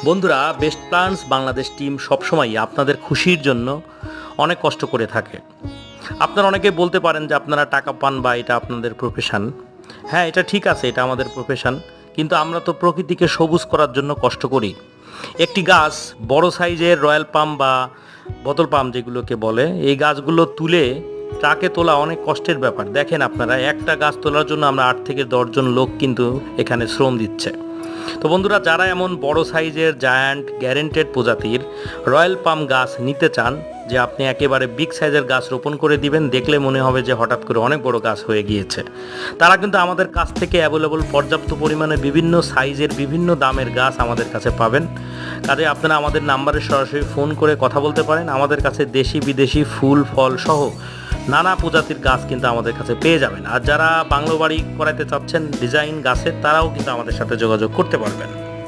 বন্ধুরা, best plants Bangladesh team সবসময়ই আপনাদের খুশির জন্য অনেক কষ্ট করে থাকে। আপনারা অনেকে বলতে পারেন যে আপনারা টাকা পান বা এটা আপনাদের প্রফেশন। হ্যাঁ, এটা ঠিক আছে, এটা আমাদের প্রফেশন, কিন্তু আমরা তো প্রকৃতিকে সবুজ করার জন্য কষ্ট করি। একটি গাছ, বড় সাইজের রয়্যাল পাম বা বোতল পাম যেগুলোকে বলে, এই গাছগুলো তুলে ট্রাকে তোলা অনেক কষ্টের ব্যাপার। দেখেন আপনারা, একটা গাছ তোলার জন্য আমরা 8 থেকে 10 জন লোক কিন্তু এখানে শ্রম দিচ্ছে। তো বন্ধুরা, যারা এমন বড় সাইজের জায়ান্ট গ্যারেন্টেড প্রজাতির রয়্যাল পাম গাছ নিতে চান, যে আপনি একেবারে বিগ সাইজের গাছ রোপণ করে দিবেন, দেখলে মনে হবে যে হঠাৎ করে অনেক বড় গাছ হয়ে গিয়েছে, তারা কিন্তু আমাদের কাছ থেকে অ্যাভেলেবল পর্যাপ্ত পরিমাণে বিভিন্ন সাইজের বিভিন্ন দামের গাছ আমাদের কাছে পাবেন। কাজে আপনারা আমাদের নাম্বারে সরাসরি ফোন করে কথা বলতে পারেন। আমাদের কাছে দেশি বিদেশি ফুল ফল সহ নানা প্রজাতির গাছ কিন্তু আমাদের কাছে পেয়ে যাবেন। আর যারা বাংলো বাড়ি করাতে চাচ্ছেন ডিজাইন গাছের, তারাও কিন্তু আমাদের সাথে যোগাযোগ করতে পারবেন।